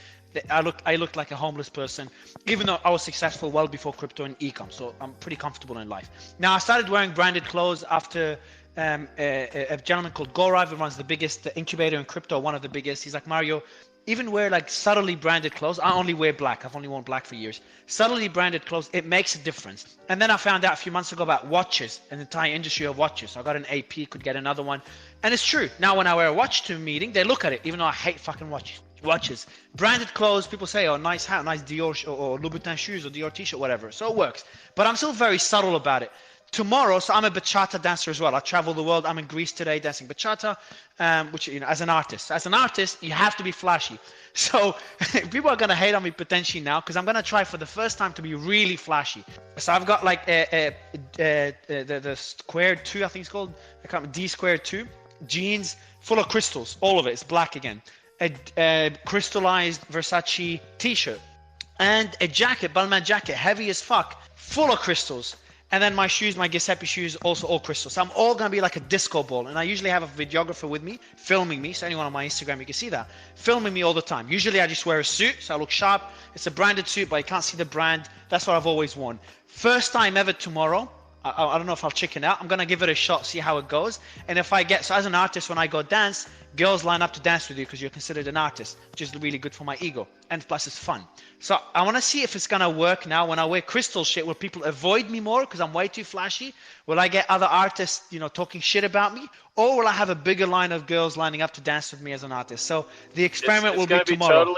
I looked like a homeless person, even though I was successful well before crypto and e-com. So I'm pretty comfortable in life. Now I started wearing branded clothes after a gentleman called Gaurav, who runs the biggest incubator in crypto, one of the biggest. He's like, Mario, even wear like subtly branded clothes. I only wear black. I've only worn black for years. Subtly branded clothes, it makes a difference. And then I found out a few months ago about watches, an entire industry of watches. So I got an AP, could get another one. And it's true. Now when I wear a watch to a meeting, they look at it, even though I hate fucking watches. Branded clothes, people say, oh, nice hat, nice Dior or Louboutin shoes or Dior t-shirt, whatever. So it works. But I'm still very subtle about it. Tomorrow, so I'm a bachata dancer as well. I travel the world. I'm in Greece today dancing bachata, which, you know, as an artist. As an artist, you have to be flashy. So people are going to hate on me potentially now because I'm going to try for the first time to be really flashy. So I've got like the squared 2, I think it's called, D squared 2, jeans full of crystals, all of it. It's black again. A crystallized Versace t-shirt and a jacket, Balmain jacket, heavy as fuck, full of crystals. And then my shoes, my Giuseppe shoes, also all crystal. So I'm all going to be like a disco ball. And I usually have a videographer with me, filming me. So anyone on my Instagram, you can see that. Filming me all the time. Usually I just wear a suit, so I look sharp. It's a branded suit, but you can't see the brand. That's what I've always worn. First time ever tomorrow. I don't know if I'll chicken out. I'm going to give it a shot, see how it goes. And if I get, so as an artist, when I go dance, girls line up to dance with you because you're considered an artist, which is really good for my ego. And plus it's fun. So I want to see if it's going to work now when I wear crystal shit. Will people avoid me more because I'm way too flashy? Will I get other artists, you know, talking shit about me? Or will I have a bigger line of girls lining up to dance with me as an artist? So the experiment will be tomorrow.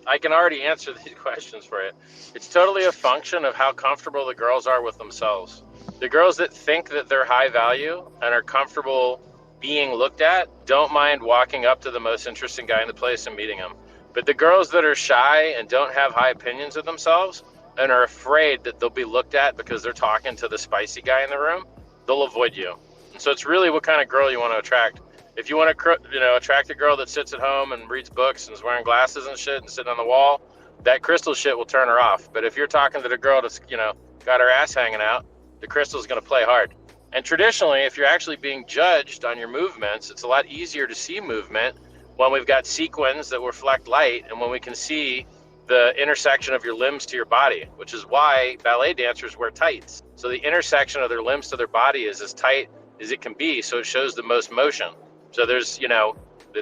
I can already answer these questions for you. It's totally a function of how comfortable the girls are with themselves. The girls that think that they're high value and are comfortable being looked at don't mind walking up to the most interesting guy in the place and meeting him. But the girls that are shy and don't have high opinions of themselves and are afraid that they'll be looked at because they're talking to the spicy guy in the room, they'll avoid you. And so it's really what kind of girl you want to attract. If you want to, you know, attract a girl that sits at home and reads books and is wearing glasses and shit and sitting on the wall, that crystal shit will turn her off. But if you're talking to the girl that's, you know, got her ass hanging out, the crystal's going to play hard. And traditionally, if you're actually being judged on your movements, it's a lot easier to see movement when we've got sequins that reflect light and when we can see the intersection of your limbs to your body, which is why ballet dancers wear tights. So the intersection of their limbs to their body is as tight as it can be, so it shows the most motion. So there's, you know,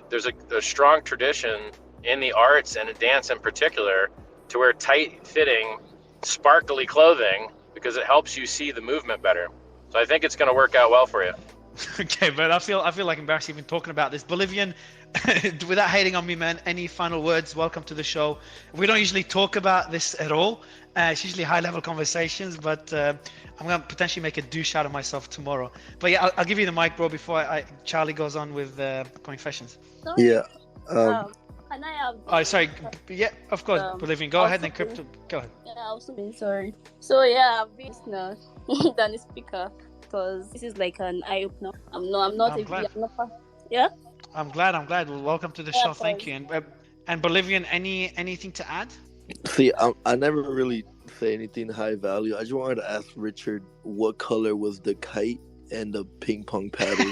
there's a strong tradition in the arts and in dance in particular to wear tight-fitting, sparkly clothing because it helps you see the movement better. So I think it's going to work out well for you. Okay, but I feel like embarrassed even talking about this. Bolivian, without hating on me, man, any final words? Welcome to the show. We don't usually talk about this at all. It's usually high-level conversations, but I'm going to potentially make a douche out of myself tomorrow. But yeah, I'll give you the mic, bro, before Charlie goes on with confessions. Yeah. Can I have? Oh, sorry. Yeah, of course, Bolivian. Go ahead, then crypto. Go ahead. Yeah, I also been sorry. So yeah, I've been listener than a speaker because this is like an eye opener. I'm not. Yeah. I'm glad. Well, welcome to the show. Thank you. And And Bolivian, anything to add? See, I never really say anything high value. I just wanted to ask Richard what color was the kite and the ping pong paddles.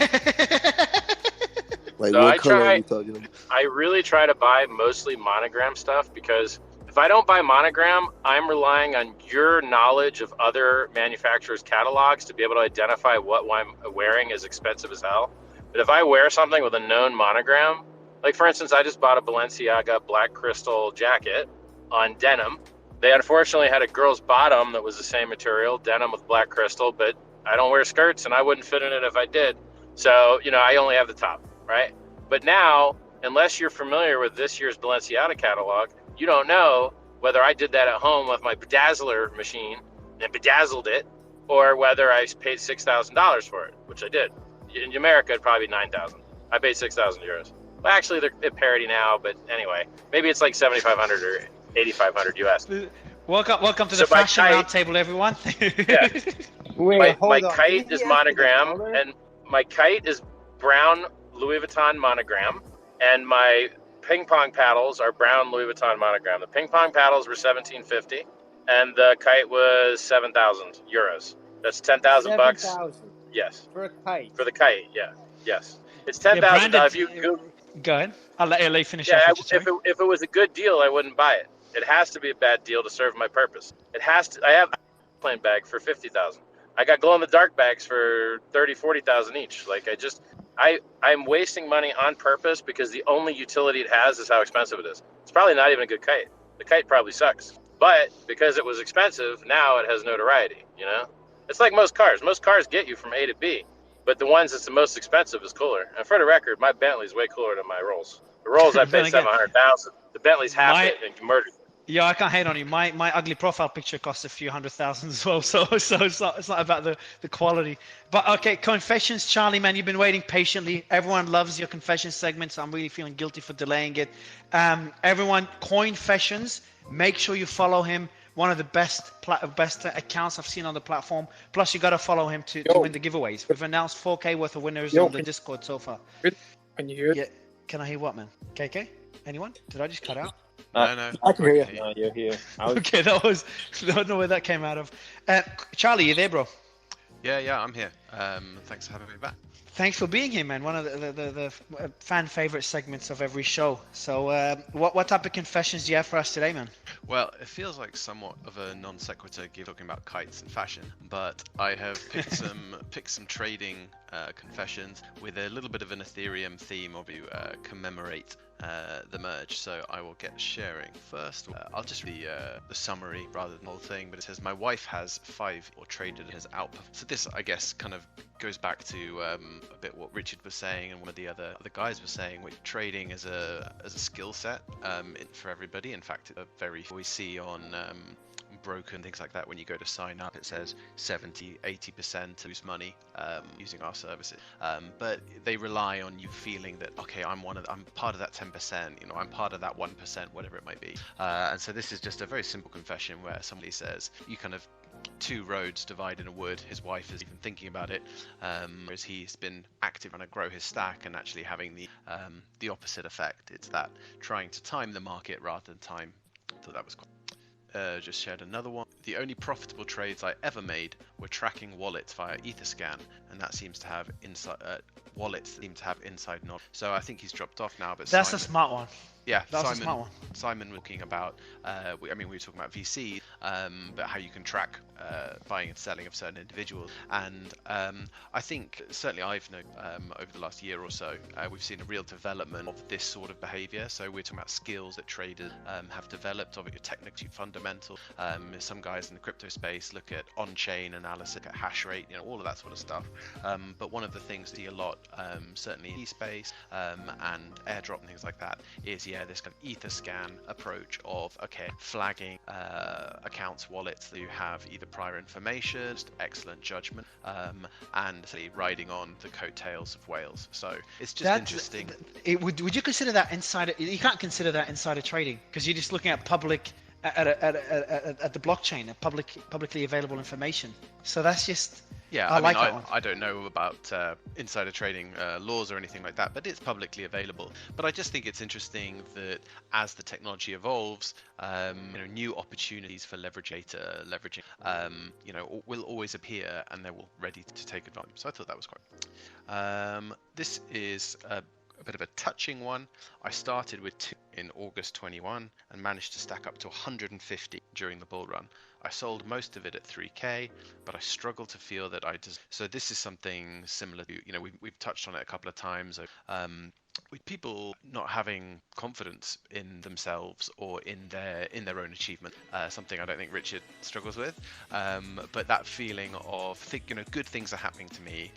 Like, so what color are we talking about? I really try to buy mostly monogram stuff, because if I don't buy monogram, I'm relying on your knowledge of other manufacturers' catalogs to be able to identify what I'm wearing is expensive as hell. But if I wear something with a known monogram, like for instance, I just bought a Balenciaga black crystal jacket on denim. They unfortunately had a girl's bottom that was the same material, denim with black crystal, but I don't wear skirts and I wouldn't fit in it if I did. So, I only have the top, right? But now, unless you're familiar with this year's Balenciaga catalog, you don't know whether I did that at home with my bedazzler machine and bedazzled it, or whether I paid $6,000 for it, which I did. In America, it'd probably be 9,000. I paid 6,000 euros. Well, actually, they're at parity now, but anyway, maybe it's like 7,500 or 8,500 US. Welcome to the fashion roundtable, everyone. Yeah. Wait, my kite is monogram, and my kite is brown Louis Vuitton monogram, and my ping pong paddles are brown Louis Vuitton monogram. The ping pong paddles were $1,750, and the kite was 7,000 euros. That's 10,000 bucks. 7,000 Yes. for a kite. For the kite, yeah. Yes. It's 10,000. If you go ahead. I'll let you finish. Yeah, if it was a good deal, I wouldn't buy it. It has to be a bad deal to serve my purpose. It has to. I have a plane bag for 50,000. I got glow in the dark bags for 30, 40,000 each. Like I'm wasting money on purpose because the only utility it has is how expensive it is. It's probably not even a good kite. The kite probably sucks. But because it was expensive, now it has notoriety, It's like most cars. Most cars get you from A to B, but the ones that's the most expensive is cooler. And for the record, my Bentley's way cooler than my Rolls. The Rolls I paid 700,000. The Bentley's half it and murdered. Yeah, I can't hate on you. My ugly profile picture costs a few $100,000 as well, so it's not about the quality. But okay, confessions, Charlie, man, you've been waiting patiently. Everyone loves your confession segment, so I'm really feeling guilty for delaying it. Everyone, Coinfessions, make sure you follow him. One of the best accounts I've seen on the platform. Plus, you got to follow him to win the giveaways. We've announced 4K worth of winners on the Discord so far. Can you hear it? Yeah. Can I hear what, man? KK? Anyone? Did I just cut out? No. I can hear you. No, you're here. Okay, I don't know where that came out of. Charlie, you there, bro? Yeah, I'm here. Thanks for having me back. Thanks for being here, man. One of the fan favorite segments of every show. So, what type of confessions do you have for us today, man? Well, it feels like somewhat of a non sequitur talking about kites and fashion, but I have picked some trading confessions with a little bit of an Ethereum theme of you commemorate the merge. So I will get sharing first. I'll just read the summary rather than the whole thing, but it says my wife has 5 or traded his output. So this, I guess, kind of goes back to a bit what Richard was saying and one of the other guys were saying, which trading as a skill set for everybody. In fact, we see on broken things like that, when you go to sign up, it says 70-80% lose money using our services, but they rely on you feeling that, okay, I'm part of that 10%, I'm part of that 1%, whatever it might be, and so this is just a very simple confession where somebody says you kind of 2 roads divide in a wood. His wife is even thinking about it, whereas he's been active trying to grow his stack and actually having the opposite effect. It's that trying to time the market rather than time. So that was quite. Just shared another one. The only profitable trades I ever made were tracking wallets via Etherscan, and that seems to have wallets that seem to have inside knowledge. So I think he's dropped off now. But that's a smart one. Yeah, that's a smart one. Simon was talking about. We were talking about VC, but how you can track buying and selling of certain individuals, and I think certainly I've known over the last year or so, we've seen a real development of this sort of behavior. So we're talking about skills that traders have developed, of your technically fundamental. Some guys in the crypto space look at on-chain analysis, at hash rate, all of that sort of stuff. But one of the things we see a lot, certainly in space and airdrop and things like that, is this kind of Etherscan approach of flagging accounts, wallets that you have either prior information, just excellent judgment, and riding on the coattails of whales. So it's just interesting. Would you consider that insider? You can't consider that insider trading because you're just looking at public at the blockchain, publicly available information. So that's just. Yeah, I like that one. I don't know about insider trading laws or anything like that, but it's publicly available. But I just think it's interesting that as the technology evolves, new opportunities for leveraging, will always appear, and they're all ready to take advantage. So I thought that was quite. This is a bit of a touching one. I started with 2 in August 21 and managed to stack up to 150 during the bull run. I sold most of it at 3K, but I struggle to feel that so this is something similar to, we've touched on it a couple of times, with people not having confidence in themselves or in their own achievement, something I don't think Richard struggles with, but that feeling of good things are happening to me,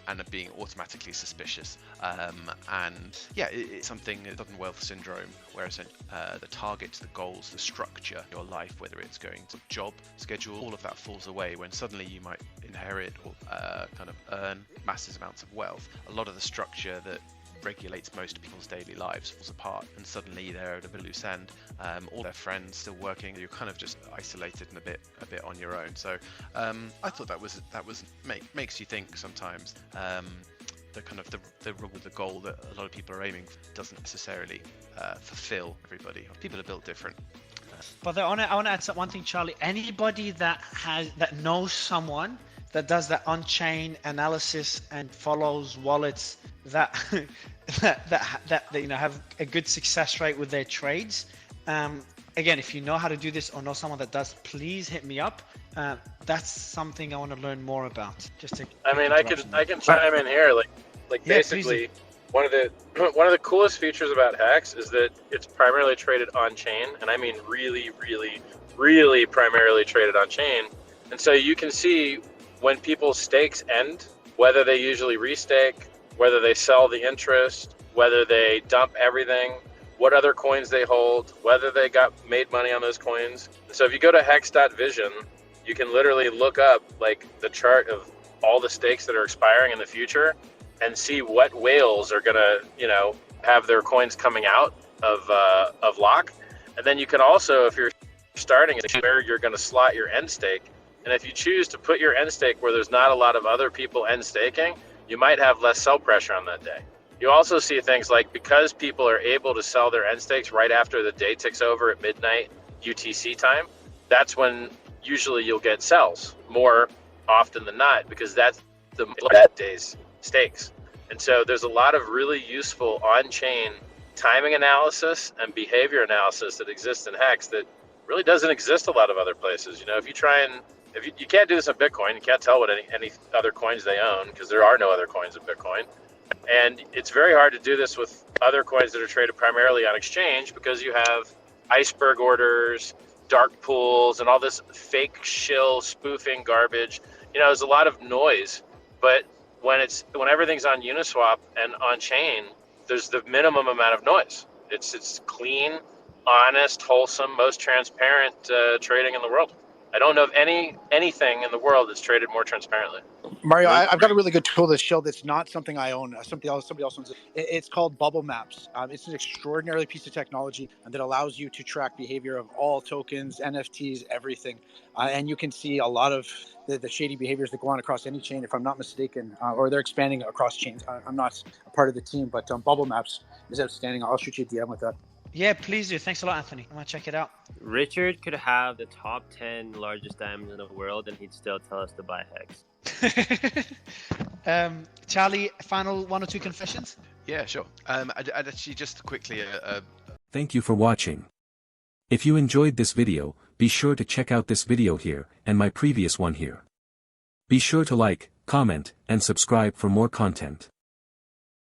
and being automatically suspicious, and yeah, it's something, sudden wealth syndrome, where the targets, the goals, the structure, your life, whether it's going to job, schedule, all of that falls away when suddenly you might inherit or kind of earn massive amounts of wealth. A lot of the structure that regulates most people's daily lives falls apart, and suddenly they're at a bit loose end. All their friends still working, you're kind of just isolated and a bit on your own. So I thought that was makes you think sometimes. The goal that a lot of people are aiming for doesn't necessarily fulfill everybody. People are built different. But I want to add one thing, Charlie. Anybody that knows someone that does that on-chain analysis and follows wallets that have a good success rate with their trades. Again, if you know how to do this or know someone that does, please hit me up. That's something I want to learn more about. I can chime in here. Basically, one of the coolest features about Hex is that it's primarily traded on chain, and I mean really, really, really primarily traded on chain. And so you can see when people's stakes end, whether they usually restake, whether they sell the interest, whether they dump everything, what other coins they hold, whether they made money on those coins. And so if you go to hex.vision, you can literally look up the chart of all the stakes that are expiring in the future and see what whales are gonna, have their coins coming out of lock. And then you can also, if you're starting, where you're gonna slot your end stake. And if you choose to put your end stake where there's not a lot of other people end staking, you might have less sell pressure on that day. You also see things like, because people are able to sell their end stakes right after the day ticks over at midnight UTC time, that's when usually you'll get sells more often than not, because that's that day's stakes. And so there's a lot of really useful on-chain timing analysis and behavior analysis that exists in Hex that really doesn't exist a lot of other places. If you can't do this in Bitcoin, you can't tell what any other coins they own, because there are no other coins in Bitcoin. And it's very hard to do this with other coins that are traded primarily on exchange, because you have iceberg orders, dark pools, and all this fake shill spoofing garbage. There's a lot of noise, but when everything's on Uniswap and on chain, there's the minimum amount of noise. It's clean, honest, wholesome, most transparent trading in the world. I don't know of anything in the world that's traded more transparently. Mario, I've got a really good tool to show that's not something I own. Somebody else owns it. It's called Bubble Maps. It's an extraordinary piece of technology that allows you to track behavior of all tokens, NFTs, everything. And you can see a lot of the shady behaviors that go on across any chain, if I'm not mistaken, or they're expanding across chains. I'm not a part of the team, but Bubble Maps is outstanding. I'll shoot you a DM with that. Yeah, please do. Thanks a lot, Anthony. I'm going to check it out. Richard could have the top 10 largest diamonds in the world, and he'd still tell us to buy Hex. Charlie, final 1 or 2 confessions? Yeah, sure. I'd actually just quickly... Thank you for watching. If you enjoyed this video, be sure to check out this video here, and my previous one here. Be sure to like, comment, and subscribe for more content.